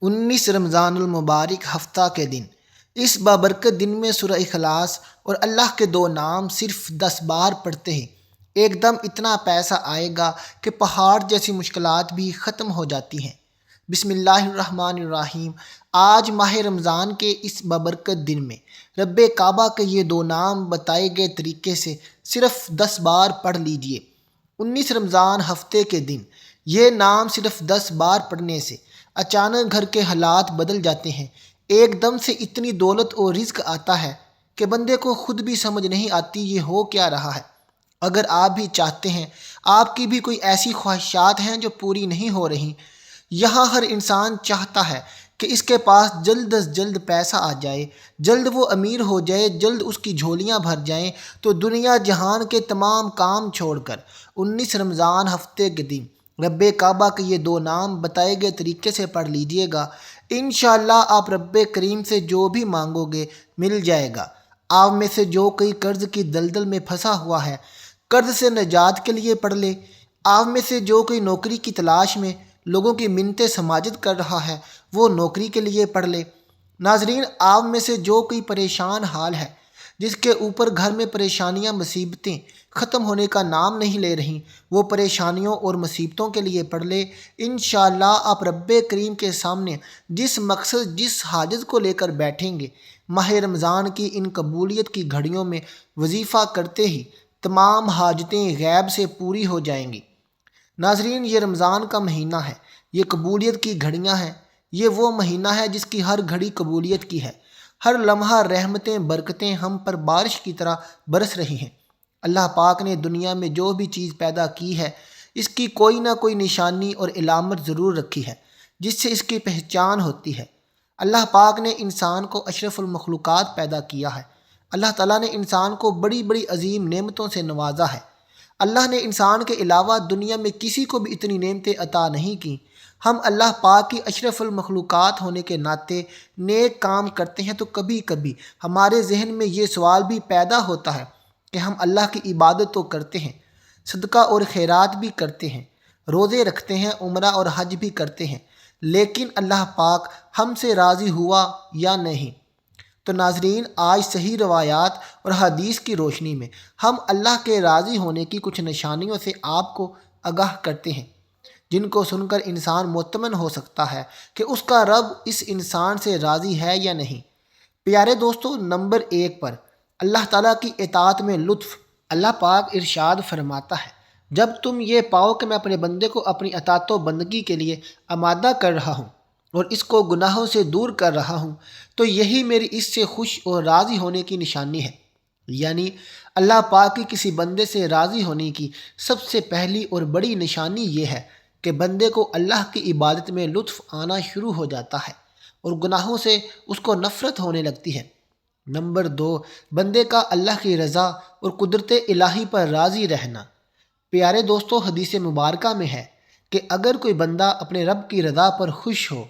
19 رمضان المبارک ہفتہ کے دن۔ اس بابرکت دن میں سورہ اخلاص اور اللہ کے 2 نام صرف 10 بار پڑھتے ہیں، ایک دم اتنا پیسہ آئے گا کہ پہاڑ جیسی مشکلات بھی ختم ہو جاتی ہیں۔ بسم اللہ الرحمن الرحیم۔ آج ماہ رمضان کے اس بابرکت دن میں رب کعبہ کے یہ 2 نام بتائے گئے طریقے سے صرف 10 بار پڑھ لیجئے۔ 19 رمضان ہفتے کے دن یہ نام صرف 10 بار پڑھنے سے اچانک گھر کے حالات بدل جاتے ہیں، ایک دم سے اتنی دولت اور رزق آتا ہے کہ بندے کو خود بھی سمجھ نہیں آتی یہ ہو کیا رہا ہے۔ اگر آپ بھی چاہتے ہیں، آپ کی بھی کوئی ایسی خواہشات ہیں جو پوری نہیں ہو رہی، یہاں ہر انسان چاہتا ہے کہ اس کے پاس جلد از جلد پیسہ آ جائے، جلد وہ امیر ہو جائے، جلد اس کی جھولیاں بھر جائیں، تو دنیا جہان کے تمام کام چھوڑ کر 19 رمضان ہفتے کے دن رب کعبہ کے یہ 2 نام بتائے گئے طریقے سے پڑھ لیجئے گا۔ انشاءاللہ آپ رب کریم سے جو بھی مانگو گے مل جائے گا۔ آپ میں سے جو کوئی قرض کی دلدل میں پھنسا ہوا ہے، قرض سے نجات کے لیے پڑھ لے۔ آپ میں سے جو کوئی نوکری کی تلاش میں لوگوں کی منتیں سماجت کر رہا ہے، وہ نوکری کے لیے پڑھ لے۔ ناظرین، آپ میں سے جو کوئی پریشان حال ہے، جس کے اوپر گھر میں پریشانیاں مصیبتیں ختم ہونے کا نام نہیں لے رہی، وہ پریشانیوں اور مصیبتوں کے لیے پڑھ لے۔ انشاءاللہ آپ رب کریم کے سامنے جس مقصد جس حاجت کو لے کر بیٹھیں گے، ماہ رمضان کی ان قبولیت کی گھڑیوں میں وظیفہ کرتے ہی تمام حاجتیں غیب سے پوری ہو جائیں گی۔ ناظرین، یہ رمضان کا مہینہ ہے، یہ قبولیت کی گھڑیاں ہیں، یہ وہ مہینہ ہے جس کی ہر گھڑی قبولیت کی ہے، ہر لمحہ رحمتیں برکتیں ہم پر بارش کی طرح برس رہی ہیں۔ اللہ پاک نے دنیا میں جو بھی چیز پیدا کی ہے، اس کی کوئی نہ کوئی نشانی اور علامت ضرور رکھی ہے، جس سے اس کی پہچان ہوتی ہے۔ اللہ پاک نے انسان کو اشرف المخلوقات پیدا کیا ہے۔ اللہ تعالیٰ نے انسان کو بڑی بڑی عظیم نعمتوں سے نوازا ہے۔ اللہ نے انسان کے علاوہ دنیا میں کسی کو بھی اتنی نعمتیں عطا نہیں کیں۔ ہم اللہ پاک کی اشرف المخلوقات ہونے کے ناطے نیک کام کرتے ہیں تو کبھی کبھی ہمارے ذہن میں یہ سوال بھی پیدا ہوتا ہے کہ ہم اللہ کی عبادت تو کرتے ہیں، صدقہ اور خیرات بھی کرتے ہیں، روزے رکھتے ہیں، عمرہ اور حج بھی کرتے ہیں، لیکن اللہ پاک ہم سے راضی ہوا یا نہیں؟ تو ناظرین، آج صحیح روایات اور حدیث کی روشنی میں ہم اللہ کے راضی ہونے کی کچھ نشانیوں سے آپ کو آگاہ کرتے ہیں، جن کو سن کر انسان مطمئن ہو سکتا ہے کہ اس کا رب اس انسان سے راضی ہے یا نہیں۔ پیارے دوستو، نمبر 1 پر اللہ تعالیٰ کی اطاعت میں لطف۔ اللہ پاک ارشاد فرماتا ہے، جب تم یہ پاؤ کہ میں اپنے بندے کو اپنی اطاعت و بندگی کے لیے آمادہ کر رہا ہوں اور اس کو گناہوں سے دور کر رہا ہوں، تو یہی میری اس سے خوش اور راضی ہونے کی نشانی ہے۔ یعنی اللہ پاک کی کسی بندے سے راضی ہونے کی سب سے پہلی اور بڑی نشانی یہ ہے کہ بندے کو اللہ کی عبادت میں لطف آنا شروع ہو جاتا ہے اور گناہوں سے اس کو نفرت ہونے لگتی ہے۔ نمبر 2، بندے کا اللہ کی رضا اور قدرت الہی پر راضی رہنا۔ پیارے دوستو، حدیث مبارکہ میں ہے کہ اگر کوئی بندہ اپنے رب کی رضا پر خوش ہو،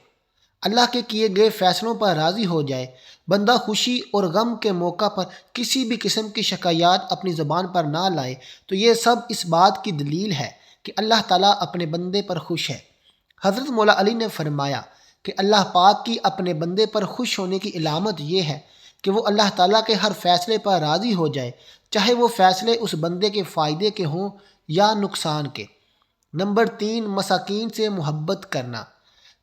اللہ کے کیے گئے فیصلوں پر راضی ہو جائے، بندہ خوشی اور غم کے موقع پر کسی بھی قسم کی شکایات اپنی زبان پر نہ لائے، تو یہ سب اس بات کی دلیل ہے کہ اللہ تعالیٰ اپنے بندے پر خوش ہے۔ حضرت مولا علی نے فرمایا کہ اللہ پاک کی اپنے بندے پر خوش ہونے کی علامت یہ ہے کہ وہ اللہ تعالیٰ کے ہر فیصلے پر راضی ہو جائے، چاہے وہ فیصلے اس بندے کے فائدے کے ہوں یا نقصان کے۔ نمبر 3، مساکین سے محبت کرنا۔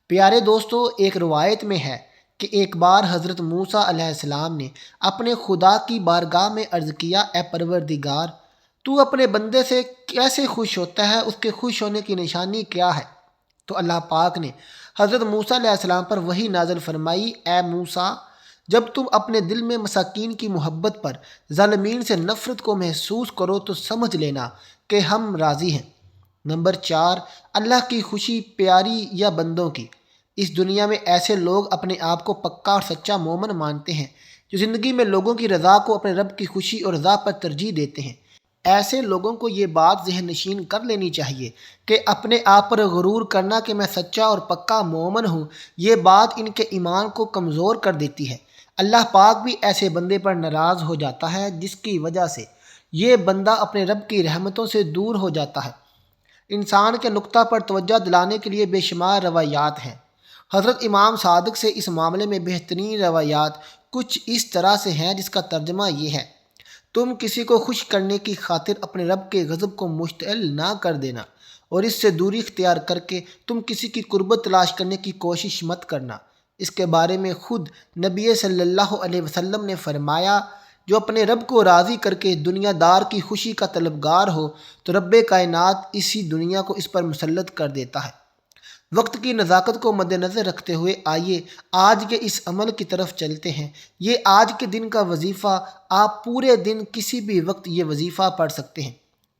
پیارے دوستو، ایک روایت میں ہے کہ ایک بار حضرت موسیٰ علیہ السلام نے اپنے خدا کی بارگاہ میں عرض کیا، اے پروردگار، تو اپنے بندے سے کیسے خوش ہوتا ہے؟ اس کے خوش ہونے کی نشانی کیا ہے؟ تو اللہ پاک نے حضرت موسیٰ علیہ السلام پر وحی نازل فرمائی، اے موسیٰ، جب تم اپنے دل میں مساکین کی محبت پر ظالمین سے نفرت کو محسوس کرو تو سمجھ لینا کہ ہم راضی ہیں۔ نمبر 4، اللہ کی خوشی پیاری یا بندوں کی۔ اس دنیا میں ایسے لوگ اپنے آپ کو پکا اور سچا مومن مانتے ہیں جو زندگی میں لوگوں کی رضا کو اپنے رب کی خوشی اور رضا پر ترجیح دیتے ہیں۔ ایسے لوگوں کو یہ بات ذہن نشین کر لینی چاہیے کہ اپنے آپ پر غرور کرنا کہ میں سچا اور پکا مومن ہوں، یہ بات ان کے ایمان کو کمزور کر دیتی ہے۔ اللہ پاک بھی ایسے بندے پر ناراض ہو جاتا ہے جس کی وجہ سے یہ بندہ اپنے رب کی رحمتوں سے دور ہو جاتا ہے۔ انسان کے نقطہ پر توجہ دلانے کے لیے بے شمار روایات ہیں۔ حضرت امام صادق سے اس معاملے میں بہترین روایات کچھ اس طرح سے ہیں جس کا ترجمہ یہ ہے: تم کسی کو خوش کرنے کی خاطر اپنے رب کے غضب کو مشتعل نہ کر دینا، اور اس سے دوری اختیار کر کے تم کسی کی قربت تلاش کرنے کی کوشش مت کرنا۔ اس کے بارے میں خود نبی صلی اللہ علیہ وسلم نے فرمایا: جو اپنے رب کو راضی کر کے دنیا دار کی خوشی کا طلبگار ہو تو رب کائنات اسی دنیا کو اس پر مسلط کر دیتا ہے۔ وقت کی نزاکت کو مد نظر رکھتے ہوئے آئیے آج کے اس عمل کی طرف چلتے ہیں۔ یہ آج کے دن کا وظیفہ، آپ پورے دن کسی بھی وقت یہ وظیفہ پڑھ سکتے ہیں۔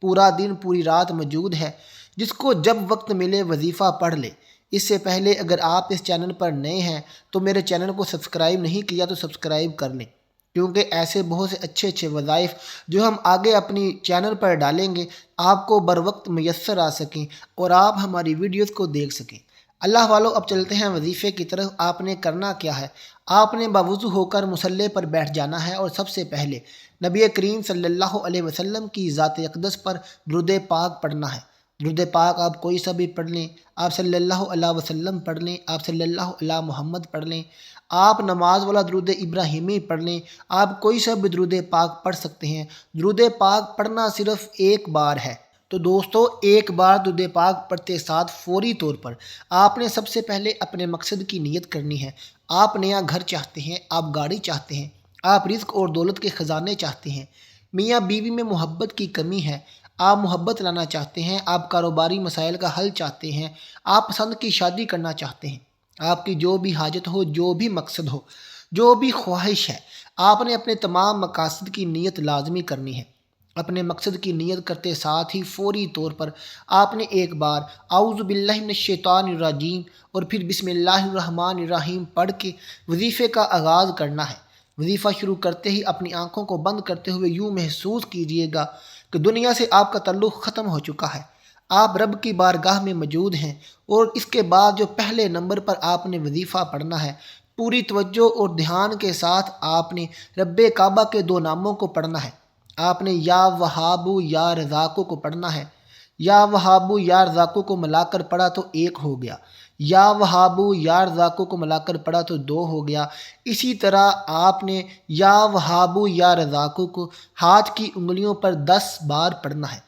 پورا دن پوری رات موجود ہے، جس کو جب وقت ملے وظیفہ پڑھ لے۔ اس سے پہلے اگر آپ اس چینل پر نئے ہیں تو میرے چینل کو سبسکرائب نہیں کیا تو سبسکرائب کر لیں، کیونکہ ایسے بہت سے اچھے وظائف جو ہم آگے اپنی چینل پر ڈالیں گے آپ کو بر وقت میسر آ سکیں اور آپ ہماری ویڈیوز کو دیکھ سکیں۔ اللہ والو، اب چلتے ہیں وظیفے کی طرف۔ آپ نے کرنا کیا ہے؟ آپ نے باوضو ہو کر مصلی پر بیٹھ جانا ہے اور سب سے پہلے نبی کریم صلی اللہ علیہ وسلم کی ذات اقدس پر درود پاک پڑھنا ہے۔ درود پاک آپ کوئی سا بھی پڑھ لیں، آپ صلی اللہ علیہ وسلم پڑھ لیں، آپ صلی اللہ علیہ محمد پڑھ لیں، آپ نماز والا درود ابراہیمی پڑھ لیں، آپ کوئی سا بھی درود پاک پڑھ سکتے ہیں۔ درود پاک پڑھنا صرف ایک بار ہے، تو دوستو ایک بار درود پاک پڑھتے ساتھ فوری طور پر آپ نے سب سے پہلے اپنے مقصد کی نیت کرنی ہے۔ آپ نیا گھر چاہتے ہیں، آپ گاڑی چاہتے ہیں، آپ رزق اور دولت کے خزانے چاہتے ہیں، میاں بیوی میں محبت کی کمی ہے، آپ محبت لانا چاہتے ہیں، آپ کاروباری مسائل کا حل چاہتے ہیں، آپ پسند کی شادی کرنا چاہتے ہیں، آپ کی جو بھی حاجت ہو، جو بھی مقصد ہو، جو بھی خواہش ہے، آپ نے اپنے تمام مقاصد کی نیت لازمی کرنی ہے۔ اپنے مقصد کی نیت کرتے ساتھ ہی فوری طور پر آپ نے ایک بار اعوذ باللہ من الشیطان الرجیم اور پھر بسم اللہ الرحمن الرحیم پڑھ کے وظیفے کا آغاز کرنا ہے۔ وظیفہ شروع کرتے ہی اپنی آنکھوں کو بند کرتے ہوئے یوں محسوس کیجئے گا کہ دنیا سے آپ کا تعلق ختم ہو چکا ہے، آپ رب کی بارگاہ میں موجود ہیں، اور اس کے بعد جو پہلے نمبر پر آپ نے وظیفہ پڑھنا ہے، پوری توجہ اور دھیان کے ساتھ آپ نے رب کعبہ کے دو ناموں کو پڑھنا ہے۔ آپ نے یا وہابو یا رزاقو کو پڑھنا ہے۔ یا وہابو یا رزاقو کو ملا کر پڑھا تو ایک ہو گیا، یا وہابو یا رزاقو کو ملا کر پڑھا تو دو ہو گیا۔ اسی طرح آپ نے یا وہابو یا رزاقو کو ہاتھ کی انگلیوں پر 10 بار پڑھنا ہے۔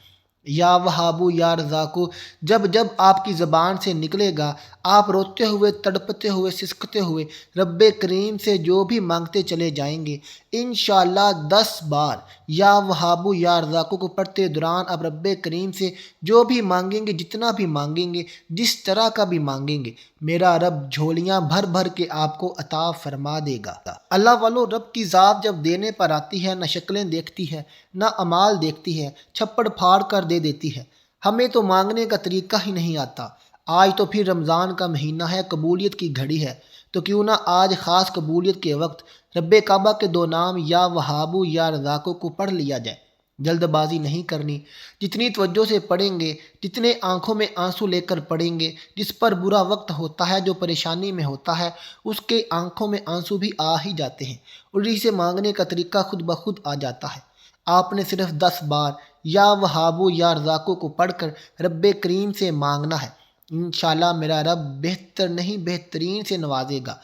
یا وہابو یا رزاقو جب جب آپ کی زبان سے نکلے گا، آپ روتے ہوئے، تڑپتے ہوئے، سسکتے ہوئے رب کریم سے جو بھی مانگتے چلے جائیں گے۔ انشاءاللہ 10 بار یا وہابو یا رزاقو کو پڑھتے دوران آپ رب کریم سے جو بھی مانگیں گے، جتنا بھی مانگیں گے، جس طرح کا بھی مانگیں گے، میرا رب جھولیاں بھر بھر کے آپ کو عطا فرما دے گا۔ اللہ والو، رب کی ذات جب دینے پر آتی ہے، نہ شکلیں دیکھتی ہے، نہ اعمال دیکھتی ہے، چھپڑ پھاڑ کر دے دیتی ہے۔ ہمیں تو مانگنے کا طریقہ ہی نہیں آتا۔ آج تو پھر رمضان کا مہینہ ہے، قبولیت کی گھڑی ہے، تو کیوں نہ آج خاص قبولیت کے وقت رب کعبہ کے دو نام یا وہابو یا رزاقو کو پڑھ لیا جائے۔ جلد بازی نہیں کرنی، جتنی توجہ سے پڑھیں گے، جتنے آنکھوں میں آنسو لے کر پڑھیں گے، جس پر برا وقت ہوتا ہے، جو پریشانی میں ہوتا ہے، اس کے آنکھوں میں آنسو بھی آ ہی جاتے ہیں، اور اسے مانگنے کا طریقہ خود بخود آ جاتا ہے۔ آپ نے صرف 10 بار یا وہابو یا رزاقو کو پڑھ کر رب کریم سے مانگنا ہے۔ انشاءاللہ میرا رب بہتر نہیں بہترین سے نوازے گا۔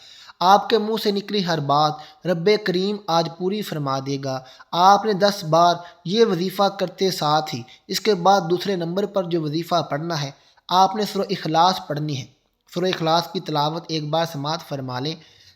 آپ کے منہ سے نکلی ہر بات رب کریم آج پوری فرما دے گا۔ آپ نے 10 بار یہ وظیفہ کرتے ساتھ ہی اس کے بعد دوسرے نمبر پر جو وظیفہ پڑھنا ہے، آپ نے سورہ اخلاص پڑھنی ہے۔ سورہ اخلاص کی تلاوت ایک بار سماعت فرما لیں۔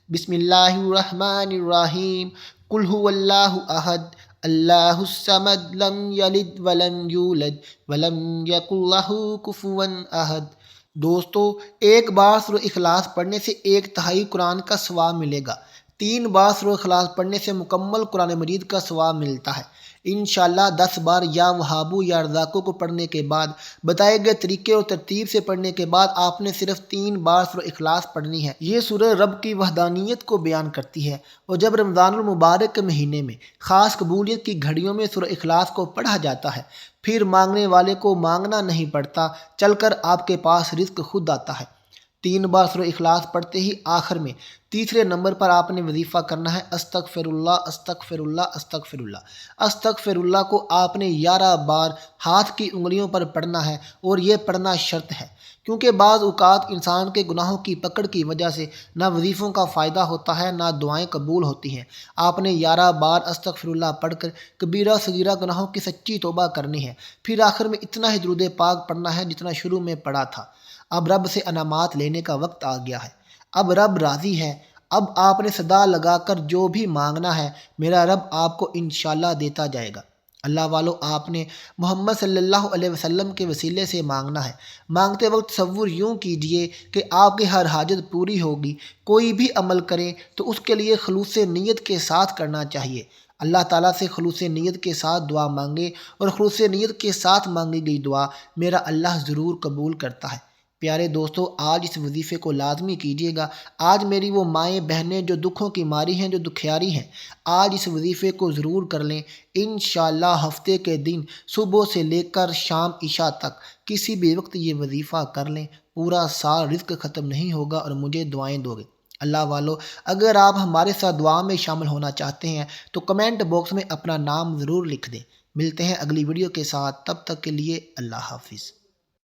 بسم اللہ الرحمن الرحیم، قل هو اللہ احد اللہ الصمد لم یلد ولم یولد ولم یکن لہ کفوا احد۔ دوستو ایک بار سورہ اخلاص پڑھنے سے 1/3 قرآن کا ثواب ملے گا۔ 3 بار سورہ اخلاص پڑھنے سے مکمل قرآن مجید کا ثواب ملتا ہے۔ انشاءاللہ 10 بار یا وہابو یا رزاقو کو پڑھنے کے بعد، بتائے گئے طریقے اور ترتیب سے پڑھنے کے بعد آپ نے صرف 3 بار سورہ اخلاص پڑھنی ہے۔ یہ سورہ رب کی وحدانیت کو بیان کرتی ہے، اور جب رمضان المبارک کے مہینے میں خاص قبولیت کی گھڑیوں میں سورہ اخلاص کو پڑھا جاتا ہے، پھر مانگنے والے کو مانگنا نہیں پڑتا، چل کر آپ کے پاس رزق خود آتا ہے۔ 3 بار سورہ اخلاص پڑھتے ہی آخر میں تیسرے نمبر پر آپ نے وظیفہ کرنا ہے استغفر اللہ استغفر اللہ استغفر اللہ۔ استغفر اللہ کو آپ نے 11 بار ہاتھ کی انگلیوں پر پڑھنا ہے، اور یہ پڑھنا شرط ہے، کیونکہ بعض اوقات انسان کے گناہوں کی پکڑ کی وجہ سے نہ وظیفوں کا فائدہ ہوتا ہے نہ دعائیں قبول ہوتی ہیں۔ آپ نے 11 بار استغفر اللہ پڑھ کر کبیرہ صغیرہ گناہوں کی سچی توبہ کرنی ہے، پھر آخر میں اتنا ہی درود پاک پڑھنا ہے جتنا شروع میں پڑھا تھا۔ اب رب سے انعامات لینے کا وقت آ گیا ہے، اب رب راضی ہے۔ اب آپ نے صدا لگا کر جو بھی مانگنا ہے میرا رب آپ کو انشاءاللہ دیتا جائے گا۔ اللہ والو، آپ نے محمد صلی اللہ علیہ وسلم کے وسیلے سے مانگنا ہے۔ مانگتے وقت تصور یوں کیجئے کہ آپ کی ہر حاجت پوری ہوگی۔ کوئی بھی عمل کریں تو اس کے لیے خلوص نیت کے ساتھ کرنا چاہیے۔ اللہ تعالیٰ سے خلوص نیت کے ساتھ دعا مانگے اور خلوص نیت کے ساتھ مانگی گئی دعا میرا اللہ ضرور قبول کرتا ہے۔ پیارے دوستو، آج اس وظیفے کو لازمی کیجیے گا۔ آج میری وہ مائیں بہنیں جو دکھوں کی ماری ہیں، جو دکھیاری ہیں، آج اس وظیفے کو ضرور کر لیں۔ انشاءاللہ ہفتے کے دن صبح سے لے کر شام عشاء تک کسی بھی وقت یہ وظیفہ کر لیں، پورا سال رزق ختم نہیں ہوگا اور مجھے دعائیں دو گے۔ اللہ والو، اگر آپ ہمارے ساتھ دعا میں شامل ہونا چاہتے ہیں تو کمنٹ باکس میں اپنا نام ضرور لکھ دیں۔ ملتے ہیں اگلی ویڈیو کے ساتھ، تب تک کے لیے اللہ حافظ۔